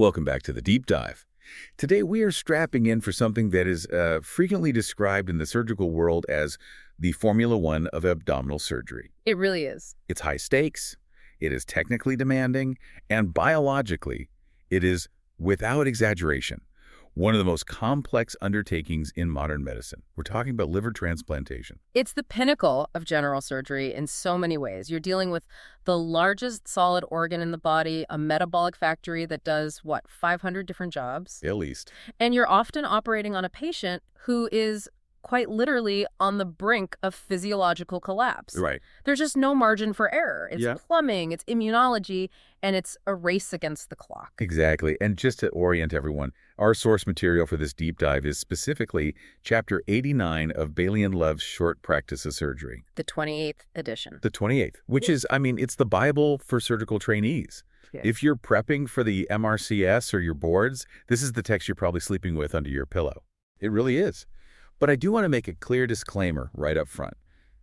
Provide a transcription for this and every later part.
Welcome back to the Deep Dive. Today we are strapping in for something that is frequently described in the surgical world as the Formula One of abdominal surgery. It really is. It's high stakes, it is technically demanding, and biologically, it is, without exaggeration, one of the most complex undertakings in modern medicine. We're talking about liver transplantation. It's the pinnacle of general surgery in so many ways. You're dealing with the largest solid organ in the body, a metabolic factory that does, 500 different jobs? At least. And you're often operating on a patient who is quite literally on the brink of physiological collapse. Right. There's just no margin for error. It's Yeah. plumbing, it's immunology, and it's a race against the clock. Exactly. And just to orient everyone, our source material for this deep dive is specifically Chapter 89 of Baily and Love's Short Practice of Surgery. The 28th edition. The 28th, which is, it's the Bible for surgical trainees. Yes. If you're prepping for the MRCS or your boards, this is the text you're probably sleeping with under your pillow. It really is. But I do want to make a clear disclaimer right up front.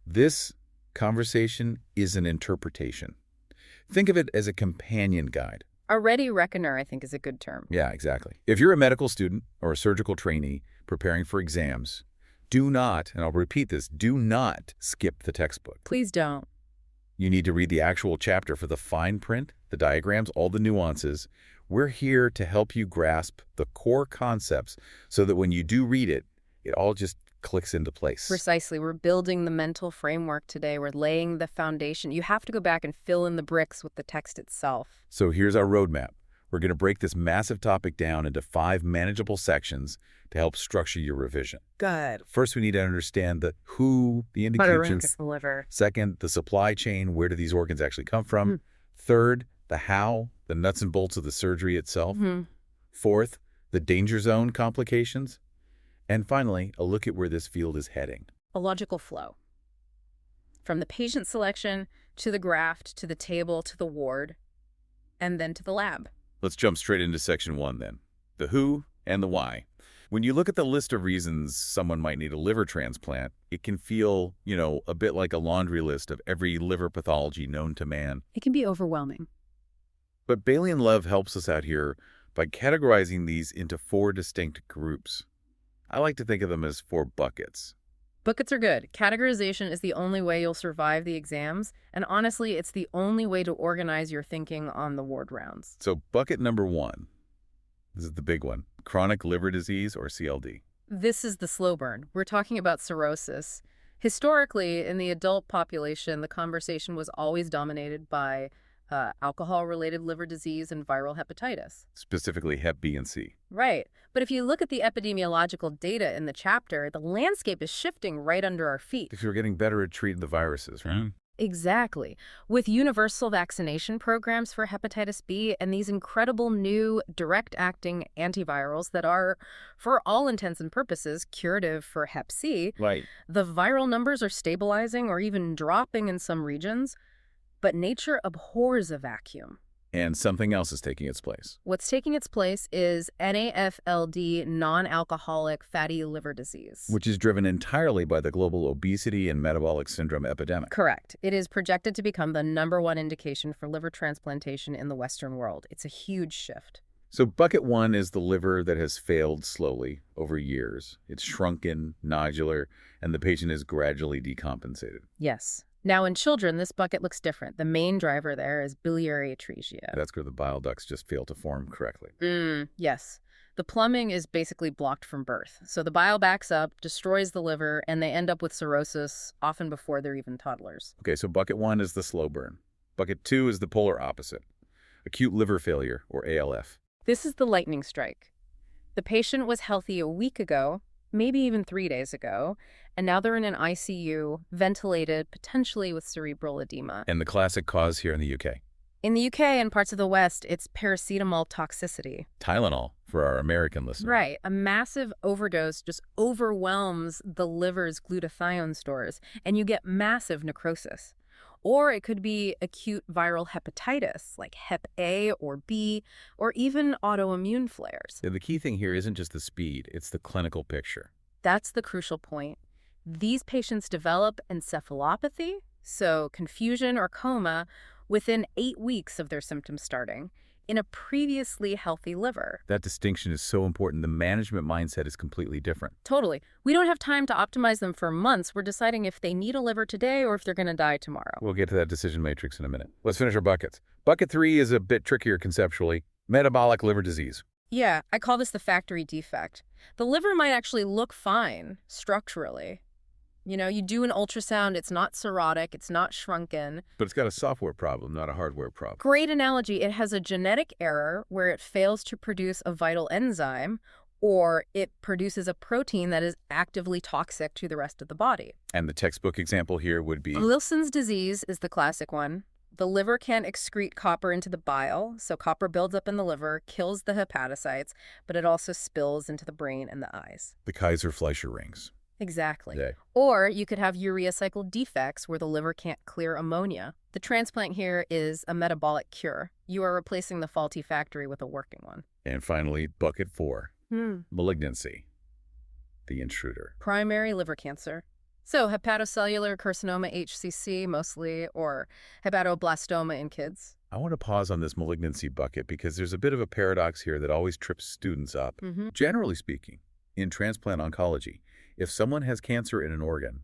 This conversation is an interpretation. Think of it as a companion guide. A ready reckoner, I think, is a good term. Yeah, exactly. If you're a medical student or a surgical trainee preparing for exams, do not, and I'll repeat this, do not skip the textbook. Please don't. You need to read the actual chapter for the fine print, the diagrams, all the nuances. We're here to help you grasp the core concepts so that when you do read it, it all just clicks into place. Precisely. We're building the mental framework today. We're laying the foundation. You have to go back and fill in the bricks with the text itself. So here's our roadmap. We're going to break this massive topic down into 5 manageable sections to help structure your revision. Good. First, we need to understand the who, the How to rank indications. the liver. Second, the supply chain. Where do these organs actually come from? Third, the how, the nuts and bolts of the surgery itself. Fourth, the danger zone complications. And finally, a look at where this field is heading. A logical flow. From the patient selection, to the graft, to the table, to the ward, and then to the lab. Let's jump straight into section 1 then. The who and the why. When you look at the list of reasons someone might need a liver transplant, it can feel, a bit like a laundry list of every liver pathology known to man. It can be overwhelming. But Baily and Love helps us out here by categorizing these into 4 distinct groups. I like to think of them as 4 buckets. Buckets are good. Categorization is the only way you'll survive the exams, and honestly, it's the only way to organize your thinking on the ward rounds. So bucket number 1, this is the big one, chronic liver disease or CLD. This is the slow burn. We're talking about cirrhosis. Historically, in the adult population, the conversation was always dominated by alcohol-related liver disease and viral hepatitis. Specifically Hep B and C. Right. But if you look at the epidemiological data in the chapter, the landscape is shifting right under our feet. Because we're getting better at treating the viruses, right? Exactly. With universal vaccination programs for hepatitis B and these incredible new direct-acting antivirals that are, for all intents and purposes, curative for Hep C, Right. the viral numbers are stabilizing or even dropping in some regions. But nature abhors a vacuum. And something else is taking its place. What's taking its place is NAFLD, non-alcoholic fatty liver disease. Which is driven entirely by the global obesity and metabolic syndrome epidemic. Correct. It is projected to become the #1 indication for liver transplantation in the Western world. It's a huge shift. So bucket 1 is the liver that has failed slowly over years. It's shrunken, nodular, and the patient is gradually decompensated. Yes. Now, in children, this bucket looks different. The main driver there is biliary atresia. That's where the bile ducts just fail to form correctly. Yes. The plumbing is basically blocked from birth. So the bile backs up, destroys the liver, and they end up with cirrhosis, often before they're even toddlers. Okay, so bucket 1 is the slow burn. Bucket 2 is the polar opposite, acute liver failure, or ALF. This is the lightning strike. The patient was healthy a week ago, maybe even 3 days ago, and now they're in an ICU, ventilated, potentially with cerebral edema. And the classic cause here in the UK? In the UK and parts of the West, it's paracetamol toxicity. Tylenol, for our American listeners. Right. A massive overdose just overwhelms the liver's glutathione stores, and you get massive necrosis. Or it could be acute viral hepatitis, like Hep A or B, or even autoimmune flares. The key thing here isn't just the speed, it's the clinical picture. That's the crucial point. These patients develop encephalopathy, so confusion or coma, within 8 weeks of their symptoms starting. in a previously healthy liver. That distinction is so important. The management mindset is completely different. Totally. We don't have time to optimize them for months. We're deciding if they need a liver today or if they're going to die tomorrow. We'll get to that decision matrix in a minute. Let's finish our buckets. Bucket 3 is a bit trickier conceptually. Metabolic liver disease. Yeah, I call this the factory defect. The liver might actually look fine structurally. You do an ultrasound, it's not cirrhotic, it's not shrunken. But it's got a software problem, not a hardware problem. Great analogy. It has a genetic error where it fails to produce a vital enzyme, or it produces a protein that is actively toxic to the rest of the body. And the textbook example here would be? Wilson's disease is the classic one. The liver can't excrete copper into the bile, so copper builds up in the liver, kills the hepatocytes, but it also spills into the brain and the eyes. The Kaiser-Fleischer rings. Exactly. Yeah. Or you could have urea cycle defects where the liver can't clear ammonia. The transplant here is a metabolic cure. You are replacing the faulty factory with a working one. And finally, bucket 4. Malignancy. The intruder. Primary liver cancer. So hepatocellular carcinoma, HCC mostly, or hepatoblastoma in kids. I want to pause on this malignancy bucket because there's a bit of a paradox here that always trips students up. Generally speaking, in transplant oncology, if someone has cancer in an organ,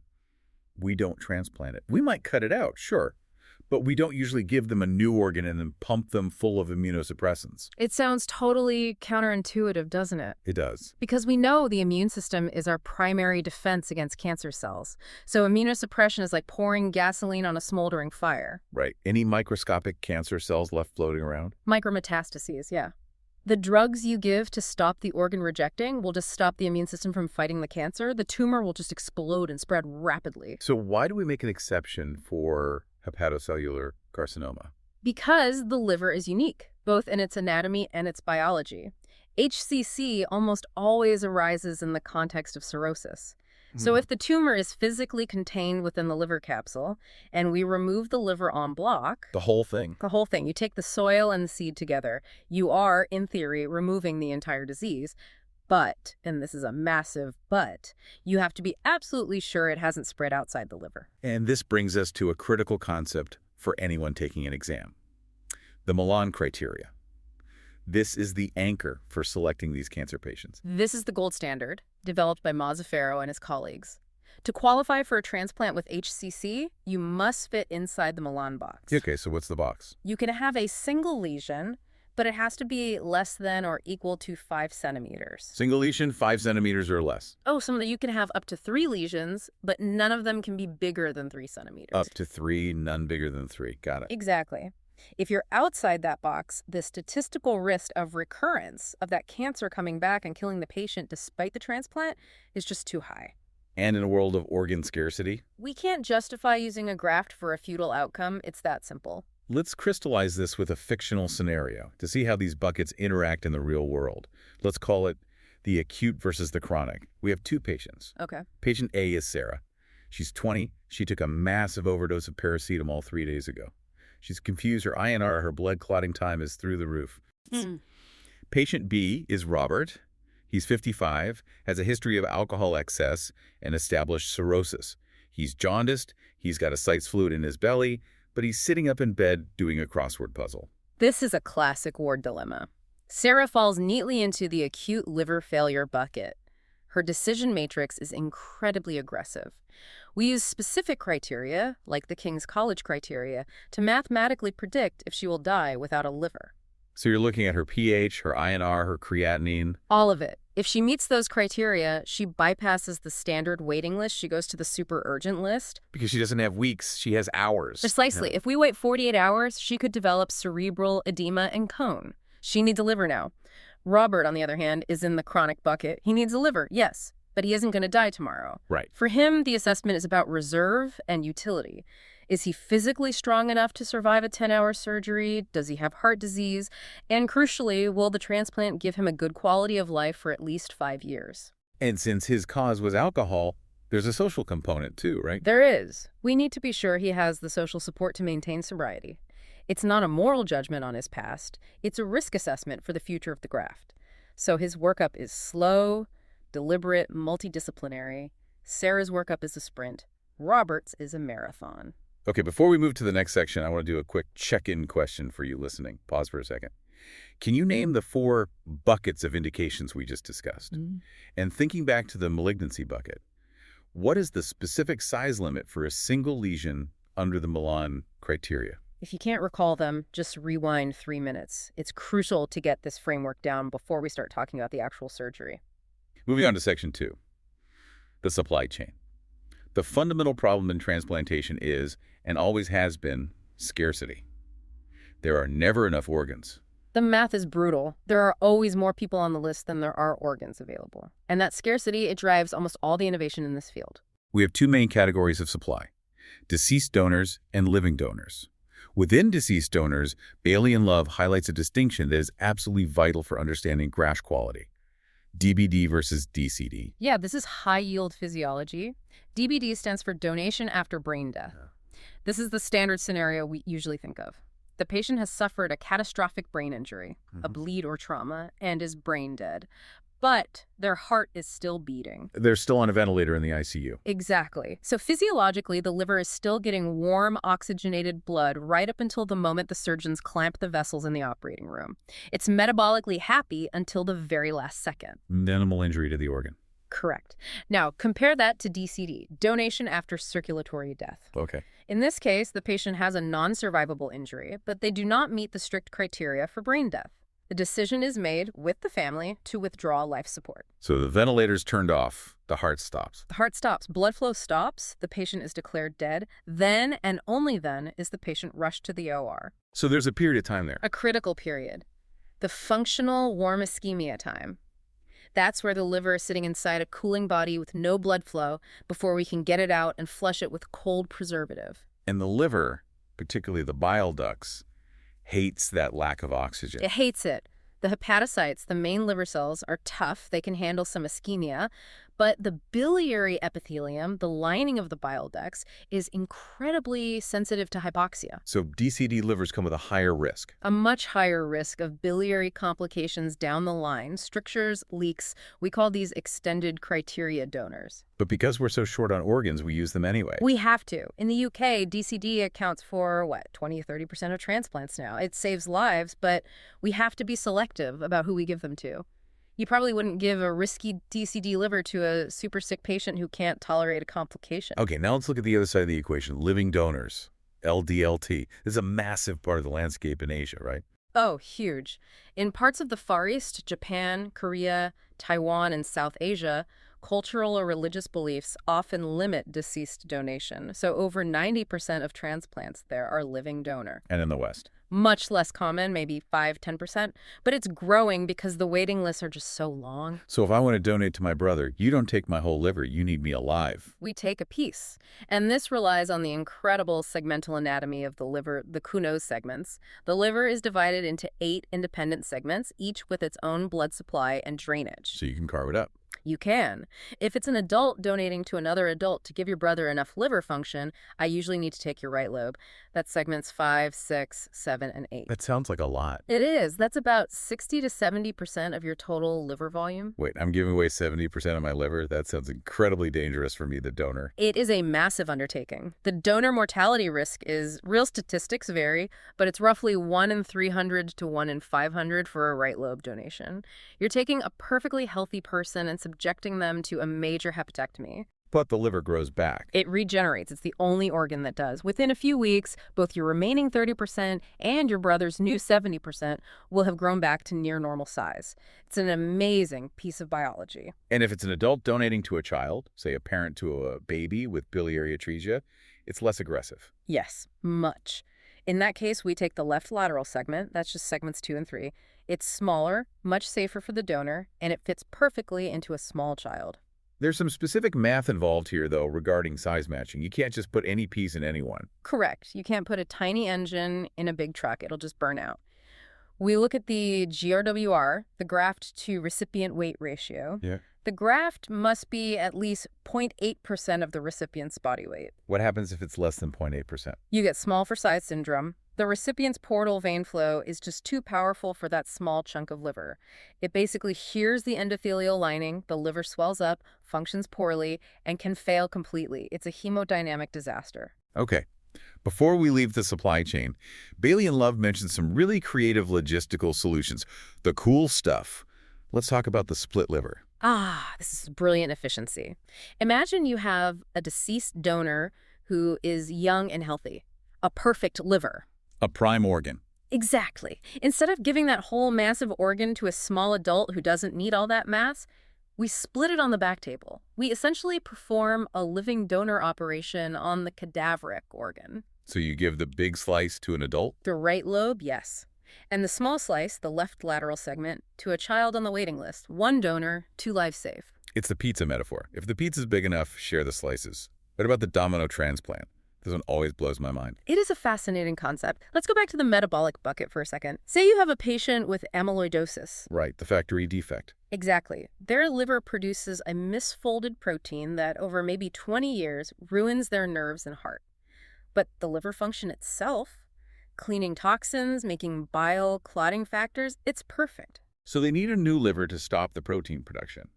we don't transplant it. We might cut it out, sure, but we don't usually give them a new organ and then pump them full of immunosuppressants. It sounds totally counterintuitive, doesn't it? It does. Because we know the immune system is our primary defense against cancer cells. So immunosuppression is like pouring gasoline on a smoldering fire. Right. Any microscopic cancer cells left floating around? Micrometastases, yeah. The drugs you give to stop the organ rejecting will just stop the immune system from fighting the cancer. The tumor will just explode and spread rapidly. So why do we make an exception for hepatocellular carcinoma? Because the liver is unique, both in its anatomy and its biology. HCC almost always arises in the context of cirrhosis. So if the tumor is physically contained within the liver capsule and we remove the liver en bloc... The whole thing? The whole thing. You take the soil and the seed together. You are, in theory, removing the entire disease. But, and this is a massive but, you have to be absolutely sure it hasn't spread outside the liver. And this brings us to a critical concept for anyone taking an exam. The Milan criteria. This is the anchor for selecting these cancer patients. This is the gold standard, developed by Mazzaferro and his colleagues. To qualify for a transplant with HCC, you must fit inside the Milan box. Okay, so what's the box? You can have a single lesion, but it has to be less than or equal to 5 centimeters. Single lesion, 5 centimeters or less. Oh, you can have up to 3 lesions, but none of them can be bigger than 3 centimeters. Up to 3, none bigger than 3. Got it. Exactly. If you're outside that box, the statistical risk of recurrence of that cancer coming back and killing the patient despite the transplant is just too high. And in a world of organ scarcity? We can't justify using a graft for a futile outcome. It's that simple. Let's crystallize this with a fictional scenario to see how these buckets interact in the real world. Let's call it the acute versus the chronic. We have 2 patients. Okay. Patient A is Sarah. She's 20. She took a massive overdose of paracetamol 3 days ago. She's confused. Her INR, her blood clotting time, is through the roof. Patient B is Robert. He's 55, has a history of alcohol excess, and established cirrhosis. He's jaundiced, he's got a Sykes fluid in his belly, but he's sitting up in bed doing a crossword puzzle. This is a classic ward dilemma. Sarah falls neatly into the acute liver failure bucket. Her decision matrix is incredibly aggressive. We use specific criteria, like the King's College criteria, to mathematically predict if she will die without a liver. So you're looking at her pH, her INR, her creatinine. All of it. If she meets those criteria, she bypasses the standard waiting list. She goes to the super urgent list. Because she doesn't have weeks, she has hours. Precisely. Yeah. If we wait 48 hours, she could develop cerebral edema and cone. She needs a liver now. Robert, on the other hand, is in the chronic bucket. He needs a liver, yes, but he isn't going to die tomorrow. Right. For him, the assessment is about reserve and utility. Is he physically strong enough to survive a 10-hour surgery? Does he have heart disease? And crucially, will the transplant give him a good quality of life for at least 5 years? And since his cause was alcohol, there's a social component too, right? There is. We need to be sure he has the social support to maintain sobriety. It's not a moral judgment on his past. It's a risk assessment for the future of the graft. So his workup is slow, deliberate, multidisciplinary. Sarah's workup is a sprint. Robert's is a marathon. Okay, before we move to the next section, I want to do a quick check-in question for you listening. Pause for a second. Can you name the 4 buckets of indications we just discussed? And thinking back to the malignancy bucket, what is the specific size limit for a single lesion under the Milan criteria? If you can't recall them, just rewind 3 minutes. It's crucial to get this framework down before we start talking about the actual surgery. Moving on to section 2, the supply chain. The fundamental problem in transplantation is, and always has been, scarcity. There are never enough organs. The math is brutal. There are always more people on the list than there are organs available. And that scarcity, it drives almost all the innovation in this field. We have 2 main categories of supply: deceased donors and living donors. Within deceased donors, Baily and Love highlights a distinction that is absolutely vital for understanding graft quality: DBD versus DCD. Yeah, this is high-yield physiology. DBD stands for donation after brain death. This is the standard scenario we usually think of. The patient has suffered a catastrophic brain injury, a bleed or trauma, and is brain dead. But their heart is still beating. They're still on a ventilator in the ICU. Exactly. So physiologically, the liver is still getting warm, oxygenated blood right up until the moment the surgeons clamp the vessels in the operating room. It's metabolically happy until the very last second. Minimal injury to the organ. Correct. Now, compare that to DCD, donation after circulatory death. Okay. In this case, the patient has a non-survivable injury, but they do not meet the strict criteria for brain death. The decision is made with the family to withdraw life support. So the ventilator's turned off, the heart stops. The heart stops, blood flow stops, the patient is declared dead. Then, and only then, is the patient rushed to the OR. So there's a period of time there. A critical period. The functional warm ischemia time. That's where the liver is sitting inside a cooling body with no blood flow before we can get it out and flush it with cold preservative. And the liver, particularly the bile ducts, hates that lack of oxygen. It hates it. The hepatocytes, the main liver cells, are tough. They can handle some ischemia. But the biliary epithelium, the lining of the bile ducts, is incredibly sensitive to hypoxia. So DCD livers come with a higher risk. A much higher risk of biliary complications down the line, strictures, leaks. We call these extended criteria donors. But because we're so short on organs, we use them anyway. We have to. In the UK, DCD accounts for, 20 to 30% of transplants now. It saves lives, but we have to be selective about who we give them to. You probably wouldn't give a risky DCD liver to a super sick patient who can't tolerate a complication. Okay, now let's look at the other side of the equation, living donors, LDLT. This is a massive part of the landscape in Asia, right? Oh, huge. In parts of the Far East, Japan, Korea, Taiwan, and South Asia, cultural or religious beliefs often limit deceased donation. So over 90% of transplants there are living donor. And in the West? Much less common, maybe 5–10%, but it's growing because the waiting lists are just so long. So if I want to donate to my brother, you don't take my whole liver, you need me alive. We take a piece. And this relies on the incredible segmental anatomy of the liver, the Kuhn's segments. The liver is divided into 8 independent segments, each with its own blood supply and drainage. So you can carve it up. You can. If it's an adult donating to another adult to give your brother enough liver function, I usually need to take your right lobe. That's segments 5, 6, 7, and 8. That sounds like a lot. It is. That's about 60 to 70% of your total liver volume. Wait, I'm giving away 70% of my liver? That sounds incredibly dangerous for me, the donor. It is a massive undertaking. The donor mortality risk is, real statistics vary, but it's roughly 1 in 300 to 1 in 500 for a right lobe donation. You're taking a perfectly healthy person and subjecting them to a major hepatectomy. But the liver grows back. It regenerates. It's the only organ that does. Within a few weeks, both your remaining 30% and your brother's new 70% will have grown back to near normal size. It's an amazing piece of biology. And if it's an adult donating to a child, say a parent to a baby with biliary atresia, it's less aggressive. Yes, much. In that case, we take the left lateral segment. That's just segments 2 and 3. It's smaller, much safer for the donor, and it fits perfectly into a small child. There's some specific math involved here, though, regarding size matching. You can't just put any piece in anyone. Correct. You can't put a tiny engine in a big truck. It'll just burn out. We look at the GRWR, the graft to recipient weight ratio. Yeah. The graft must be at least 0.8% of the recipient's body weight. What happens if it's less than 0.8%? You get small for size syndrome. The recipient's portal vein flow is just too powerful for that small chunk of liver. It basically hears the endothelial lining, the liver swells up, functions poorly, and can fail completely. It's a hemodynamic disaster. Okay, Before we leave the supply chain, Bailey and Love mentioned some really creative logistical solutions. The cool stuff. Let's talk about the split liver. Ah, this is brilliant efficiency. Imagine you have a deceased donor who is young and healthy. A perfect liver. A prime organ. Exactly. Instead of giving that whole massive organ to a small adult who doesn't need all that mass, we split it on the back table. We essentially perform a living donor operation on the cadaveric organ. So you give the big slice to an adult? The right lobe, yes. And the small slice, the left lateral segment, to a child on the waiting list. One donor, two lives saved. It's the pizza metaphor. If the pizza's big enough, share the slices. What about the domino transplant? This one always blows my mind. It is a fascinating concept. Let's go back to the metabolic bucket for a second. Say you have a patient with amyloidosis. Right, the factory defect. Exactly. Their liver produces a misfolded protein that over maybe 20 years ruins their nerves and heart. But the liver function itself, cleaning toxins, making bile, clotting factors, it's perfect. So they need a new liver to stop the protein production.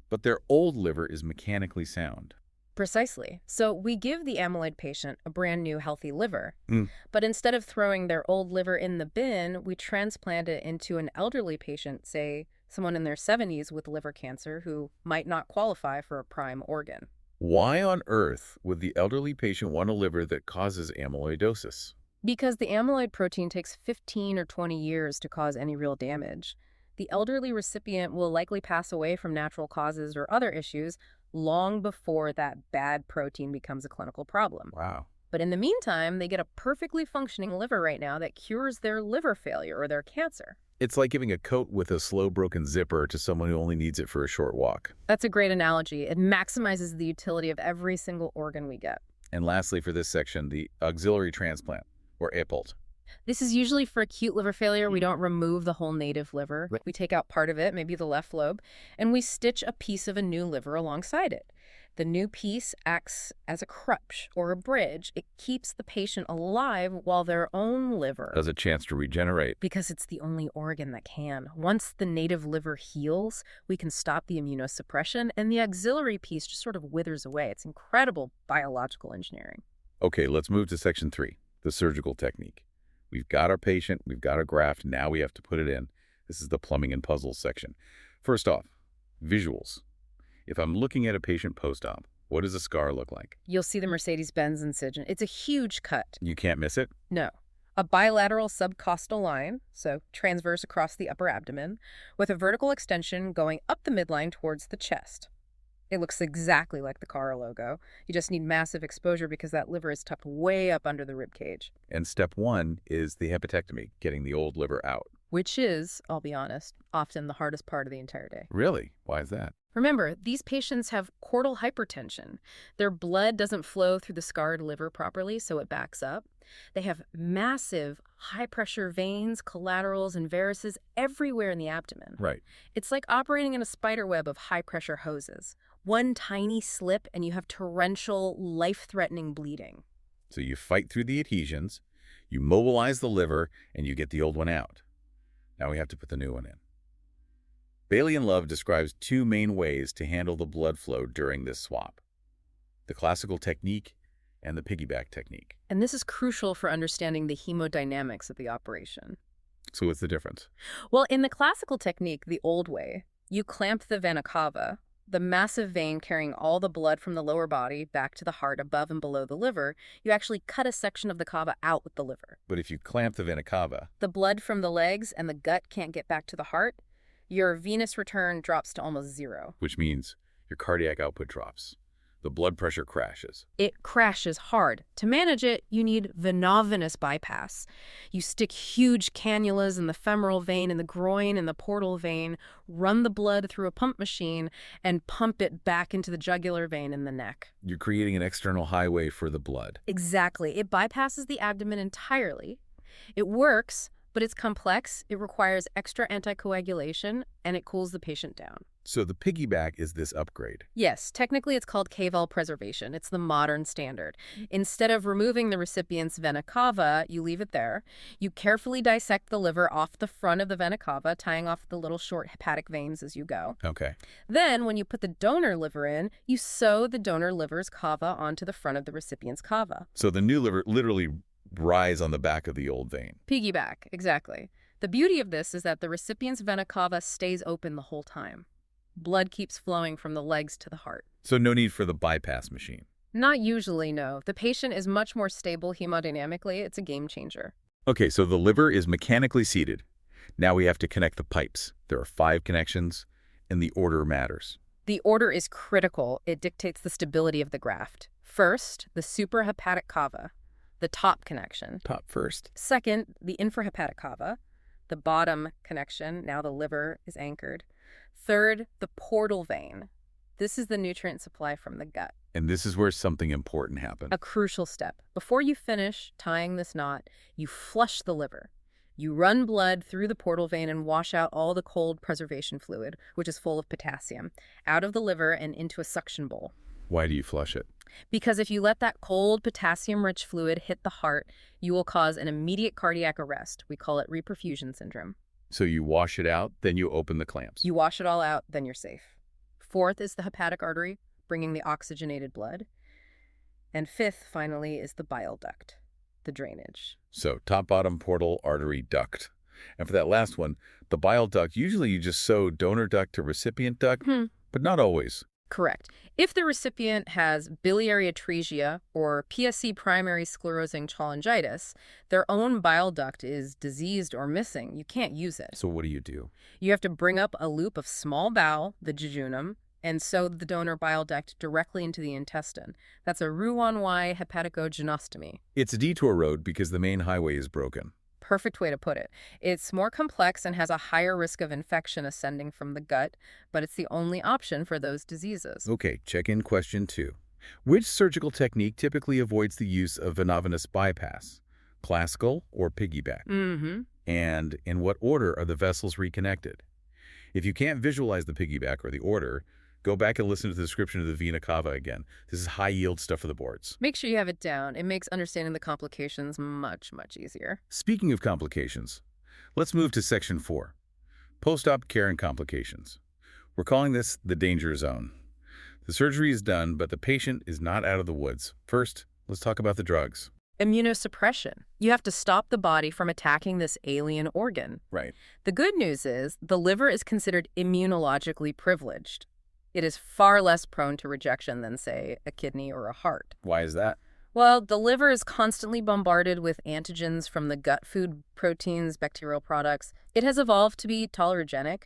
But their old liver is mechanically sound. Precisely. So we give the amyloid patient a brand new healthy liver, Mm. but instead of throwing their old liver in the bin, we transplant it into an elderly patient, say someone in their 70s with liver cancer who might not qualify for a prime organ. Why on earth would the elderly patient want a liver that causes amyloidosis? Because the amyloid protein takes 15 or 20 years to cause any real damage. The elderly recipient will likely pass away from natural causes or other issues long before that bad protein becomes a clinical problem. Wow. But in the meantime, they get a perfectly functioning liver right now that cures their liver failure or their cancer. It's like giving a coat with a slow broken zipper to someone who only needs it for a short walk. That's a great analogy. It maximizes the utility of every single organ we get. And lastly, for this section, the auxiliary transplant, or APULT. This is usually for acute liver failure. We don't remove the whole native liver. Right. We take out part of it, maybe the left lobe, and we stitch a piece of a new liver alongside it. The new piece acts as a crutch or a bridge. It keeps the patient alive while their own liver, Has a chance to regenerate. because it's the only organ that can. Once the native liver heals, we can stop the immunosuppression, and the auxiliary piece just sort of withers away. It's incredible biological engineering. Okay, let's move to section 3, the surgical technique. We've got our patient, we've got our graft, now we have to put it in. This is the plumbing and puzzles section. First off, visuals. If I'm looking at a patient post-op, what does a scar look like? You'll see the Mercedes-Benz incision. It's a huge cut. You can't miss it? No. A bilateral subcostal line, so transverse across the upper abdomen, with a vertical extension going up the midline towards the chest. It looks exactly like the Cara logo. You just need massive exposure because that liver is tucked way up under the rib cage. And step 1 is the hepatectomy, getting the old liver out. Which is, I'll be honest, often the hardest part of the entire day. Really? Why is that? Remember, these patients have portal hypertension. Their blood doesn't flow through the scarred liver properly, so it backs up. They have massive high-pressure veins, collaterals, and varices everywhere in the abdomen. Right. It's like operating in a spider web of high-pressure hoses. One tiny slip and you have torrential, life-threatening bleeding. So you fight through the adhesions, you mobilize the liver, and you get the old one out. Now we have to put the new one in. Baily and Love describes 2 main ways to handle the blood flow during this swap: the classical technique and the piggyback technique. And this is crucial for understanding the hemodynamics of the operation. So what's the difference? Well, in the classical technique, the old way, you clamp the vena cava, the massive vein carrying all the blood from the lower body back to the heart above and below the liver. You actually cut a section of the cava out with the liver. But if you clamp the vena cava, The blood from the legs and the gut can't get back to the heart. Your venous return drops to almost zero. which means your cardiac output drops, the blood pressure crashes. It crashes hard. To manage it, you need venovenous bypass. You stick huge cannulas in the femoral vein, in the groin, in the portal vein, run the blood through a pump machine, and pump it back into the jugular vein in the neck. You're creating an external highway for the blood. Exactly. It bypasses the abdomen entirely. It works, but it's complex. It requires extra anticoagulation, and it cools the patient down. So the piggyback is this upgrade. Yes, technically it's called cave preservation. It's the modern standard. Instead of removing the recipient's vena cava, you leave it there. You carefully dissect the liver off the front of the vena cava, tying off the little short hepatic veins as you go. Okay. Then, when you put the donor liver in, you sew the donor liver's cava onto the front of the recipient's cava. So the new liver literally rides on the back of the old vein. Piggyback, exactly. The beauty of this is that the recipient's vena cava stays open the whole time. Blood keeps flowing from the legs to the heart. So no need for the bypass machine. Not usually, no. The patient is much more stable hemodynamically. It's a game changer. Okay, so the liver is mechanically seated. Now we have to connect the pipes. There are 5 connections, and the order matters. The order is critical. It dictates the stability of the graft. First, the suprahepatic cava, the top connection. Top first. Second, the infrahepatic cava, the bottom connection. Now the liver is anchored. Third, the portal vein. This is the nutrient supply from the gut. And this is where something important happens. A crucial step. Before you finish tying this knot, you flush the liver. You run blood through the portal vein and wash out all the cold preservation fluid, which is full of potassium, out of the liver and into a suction bowl. Why do you flush it? Because if you let that cold, potassium-rich fluid hit the heart, you will cause an immediate cardiac arrest. We call it reperfusion syndrome. So you wash it out, then you open the clamps. You wash it all out, then you're safe. Fourth is the hepatic artery, bringing the oxygenated blood. And fifth, finally, is the bile duct, the drainage. So top, bottom, portal, artery, duct. And for that last one, the bile duct, usually you just sew donor duct to recipient duct, but not always. Correct. If the recipient has biliary atresia or PSC primary sclerosing cholangitis, their own bile duct is diseased or missing. You can't use it. So what do you do? You have to bring up a loop of small bowel, the jejunum, and sew the donor bile duct directly into the intestine. That's a Roux-en-Y hepatogenostomy. It's a detour road because the main highway is broken. Perfect way to put it. It's more complex and has a higher risk of infection ascending from the gut, but it's the only option for those diseases. Okay, check-in question 2. Which surgical technique typically avoids the use of venovenous bypass? Classical or piggyback? And in what order are the vessels reconnected? If you can't visualize the piggyback or the order, go back and listen to the description of the vena cava again. This is high-yield stuff for the boards. Make sure you have it down. It makes understanding the complications much, much easier. Speaking of complications, let's move to Section 4, post-op care and complications. We're calling this the danger zone. The surgery is done, but the patient is not out of the woods. First, let's talk about the drugs. Immunosuppression. You have to stop the body from attacking this alien organ. Right. The good news is the liver is considered immunologically privileged. It is far less prone to rejection than, say, a kidney or a heart. Why is that? Well, the liver is constantly bombarded with antigens from the gut food, proteins, bacterial products. It has evolved to be tolerogenic.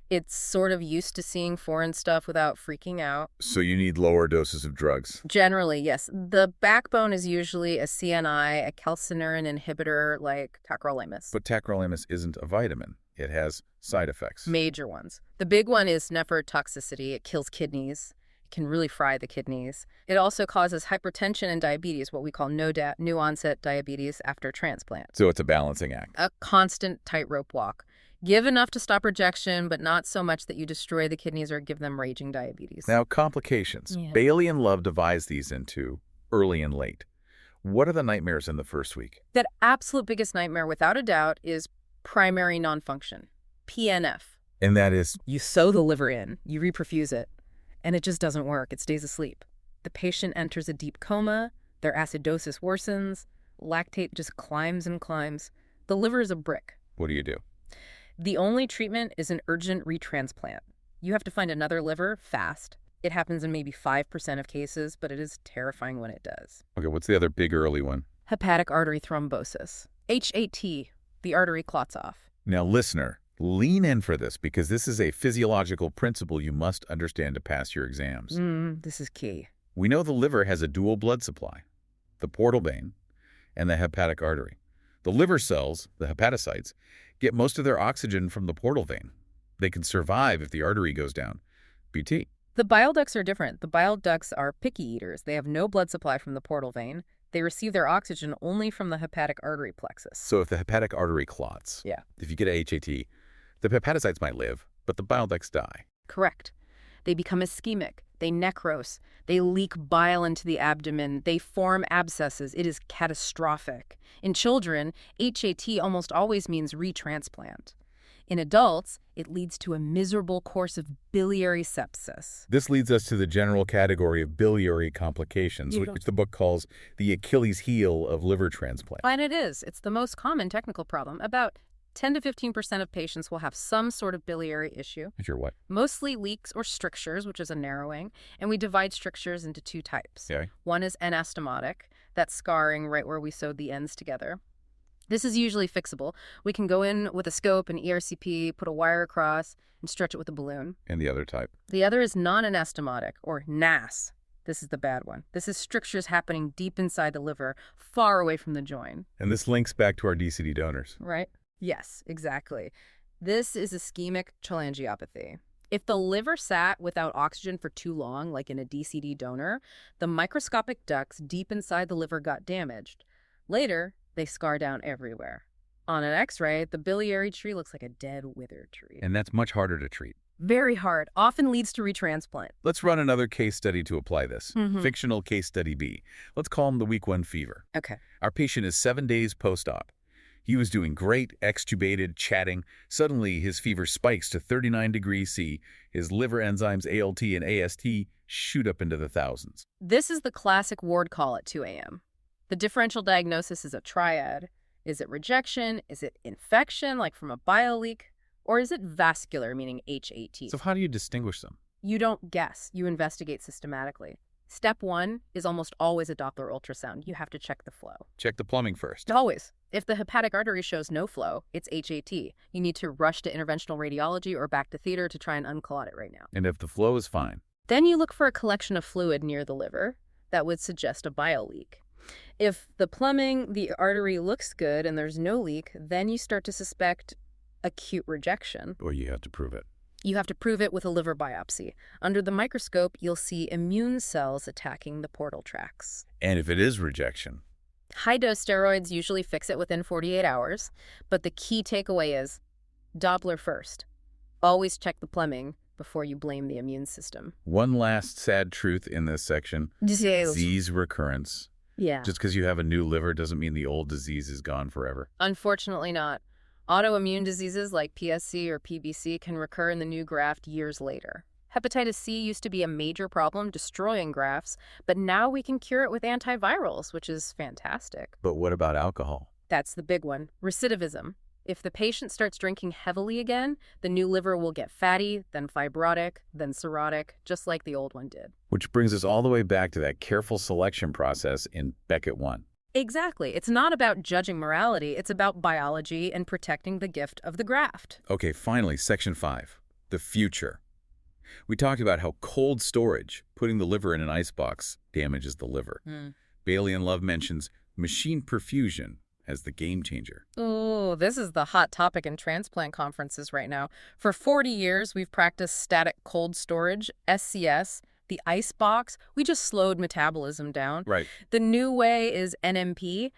It's sort of used to seeing foreign stuff without freaking out. So you need lower doses of drugs. Generally, yes. The backbone is usually a CNI, a calcineurin inhibitor like tacrolimus. But tacrolimus isn't a vitamin. It has side effects. Major ones. The big one is nephrotoxicity. It kills kidneys. It can really fry the kidneys. It also causes hypertension and diabetes, what we call new onset diabetes after transplant. So it's a balancing act. A constant tightrope walk. Give enough to stop rejection, but not so much that you destroy the kidneys or give them raging diabetes. Now, complications. Yeah. Baily and Love divides these into early and late. What are the nightmares in the first week? That absolute biggest nightmare, without a doubt, is primary non-function, PNF. And that is? You sew the liver in, you reperfuse it, and it just doesn't work. It stays asleep. The patient enters a deep coma, their acidosis worsens, lactate just climbs and climbs. The liver is a brick. What do you do? The only treatment is an urgent retransplant. You have to find another liver fast. It happens in maybe 5% of cases, but it is terrifying when it does. Okay, what's the other big early one? Hepatic artery thrombosis. HAT. The artery clots off. Now, listener, lean in for this because this is a physiological principle you must understand to pass your exams. This is key. We know the liver has a dual blood supply, the portal vein and the hepatic artery. The liver cells, the hepatocytes, get most of their oxygen from the portal vein. They can survive if the artery goes down. BT. The bile ducts are different. The bile ducts are picky eaters. They have no blood supply from the portal vein. They receive their oxygen only from the hepatic artery plexus. So if the hepatic artery clots, Yeah. if you get a HAT, the hepatocytes might live, but the bile ducts die. Correct. They become ischemic, they necrose, they leak bile into the abdomen, they form abscesses. It is catastrophic. In children, HAT almost always means retransplant. In adults, it leads to a miserable course of biliary sepsis. This leads us to the general category of biliary complications, You don't- which the book calls the Achilles heel of liver transplant. And it is. It's the most common technical problem. About 10 to 15% of patients will have some sort of biliary issue, Sure, what? mostly leaks or strictures, which is a narrowing, and we divide strictures into two types. Okay. One is anastomotic, that's scarring right where we sewed the ends together. This is usually fixable. We can go in with a scope and ERCP, put a wire across, and stretch it with a balloon. And the other type? The other is non-anastomotic, or NAS. This is the bad one. This is strictures happening deep inside the liver, far away from the joint. And this links back to our DCD donors. Right? Yes, exactly. This is ischemic cholangiopathy. If the liver sat without oxygen for too long, like in a DCD donor, the microscopic ducts deep inside the liver got damaged. Later, they scar down everywhere. On an X-ray, the biliary tree looks like a dead, withered tree. And that's much harder to treat. Very hard, often leads to retransplant. Let's run another case study to apply this. Mhm. Fictional case study B. Let's call him the week 1 fever. Okay. Our patient is 7 days post-op. He was doing great, extubated, chatting. Suddenly, his fever spikes to 39 degrees C. His liver enzymes ALT and AST shoot up into the thousands. This is the classic ward call at 2 a.m. The differential diagnosis is a triad. Is it rejection? Is it infection, like from a bile leak? Or is it vascular, meaning HAT? So how do you distinguish them? You don't guess. You investigate systematically. Step 1 is almost always a Doppler ultrasound. You have to check the flow. Check the plumbing first. Always. If the hepatic artery shows no flow, it's HAT. You need to rush to interventional radiology or back to theater to try and unclot it right now. And if the flow is fine, Then you look for a collection of fluid near the liver that would suggest a bile leak. If the plumbing, the artery looks good and there's no leak, then you start to suspect acute rejection. or you have to prove it. You have to prove it with a liver biopsy. Under the microscope, you'll see immune cells attacking the portal tracts. And if it is rejection, High-dose steroids usually fix it within 48 hours, but the key takeaway is Doppler first. Always check the plumbing before you blame the immune system. one last sad truth in this section, disease recurrence. Yeah. Just because you have a new liver doesn't mean the old disease is gone forever. Unfortunately not. Autoimmune diseases like PSC or PBC can recur in the new graft years later. Hepatitis C used to be a major problem, destroying grafts, but now we can cure it with antivirals, which is fantastic. But what about alcohol? That's the big one, recidivism. If the patient starts drinking heavily again, the new liver will get fatty, then fibrotic, then cirrhotic, just like the old one did. Which brings us all the way back to that careful selection process in Beckett 1. Exactly. It's not about judging morality, it's about biology and protecting the gift of the graft. Okay, finally, section 5, the future. We talked about how cold storage, putting the liver in an icebox, damages the liver. Baily and Love mentions machine perfusion as the game changer. Oh, this is the hot topic in transplant conferences right now. For 40 years, we've practiced static cold storage, SCS, the ice box. We just slowed metabolism down. Right. The new way is NMP,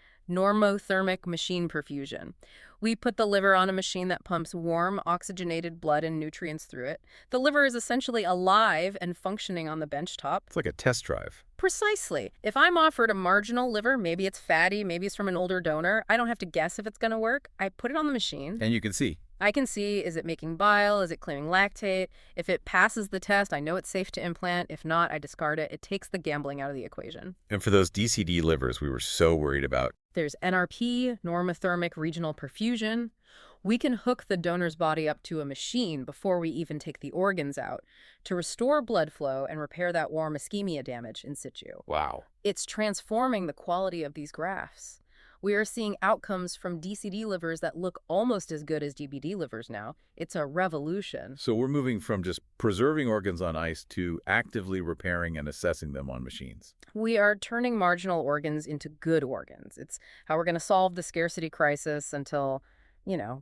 normothermic machine perfusion. We put the liver on a machine that pumps warm, oxygenated blood and nutrients through it. The liver is essentially alive and functioning on the benchtop. It's like a test drive. Precisely. If I'm offered a marginal liver, maybe it's fatty, maybe it's from an older donor, I don't have to guess if it's going to work. I put it on the machine. And you can see. I can see, is it making bile? Is it clearing lactate? If it passes the test, I know it's safe to implant. If not, I discard it. It takes the gambling out of the equation. And for those DCD livers we were so worried about, There's NRP, normothermic regional perfusion. We can hook the donor's body up to a machine before we even take the organs out to restore blood flow and repair that warm ischemia damage in situ. wow. It's transforming the quality of these grafts. We are seeing outcomes from DCD livers that look almost as good as DBD livers now. It's a revolution. So we're moving from just preserving organs on ice to actively repairing and assessing them on machines. We are turning marginal organs into good organs. It's how we're going to solve the scarcity crisis until,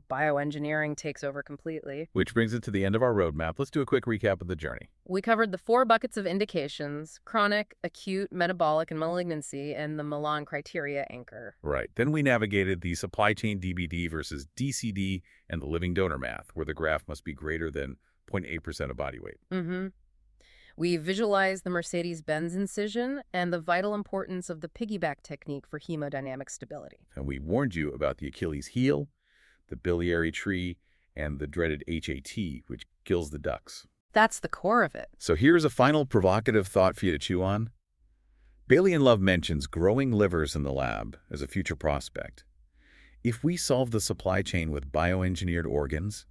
bioengineering takes over completely. Which brings it to the end of our roadmap. Let's do a quick recap of the journey. We covered the 4 buckets of indications: chronic, acute, metabolic, and malignancy, and the Milan criteria anchor. Right. Then we navigated the supply chain DBD versus DCD and the living donor math, where the graft must be greater than 0.8% of body weight. Mm-hmm. We visualize the Mercedes-Benz incision and the vital importance of the piggyback technique for hemodynamic stability. And we warned you about the Achilles heel, the biliary tree, and the dreaded HAT, which kills the ducts. That's the core of it. So here's a final provocative thought for you to chew on. Baily and Love mentions growing livers in the lab as a future prospect. If we solve the supply chain with bioengineered organs,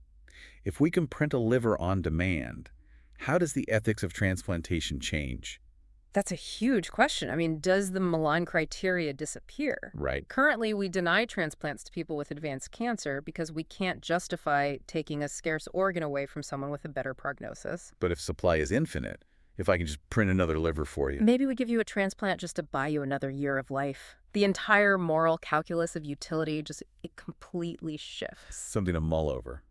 if we can print a liver on demand, how does the ethics of transplantation change? That's a huge question. I mean, does the Milan criteria disappear? Right. Currently, we deny transplants to people with advanced cancer because we can't justify taking a scarce organ away from someone with a better prognosis. But if supply is infinite, if I can just print another liver for you. Maybe we give you a transplant just to buy you another year of life. The entire moral calculus of utility it completely shifts. Something to mull over.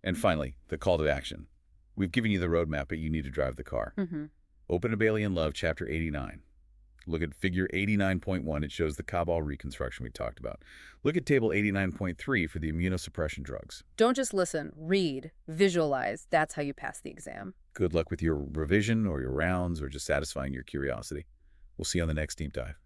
And finally, the call to action. We've given you the roadmap, but you need to drive the car. Mm-hmm. Open to Baily and Love, Chapter 89. Look at Figure 89.1. It shows the Cabal reconstruction we talked about. Look at Table 89.3 for the immunosuppression drugs. Don't just listen. Read. Visualize. That's how you pass the exam. Good luck with your revision or your rounds or just satisfying your curiosity. We'll see you on the next deep dive.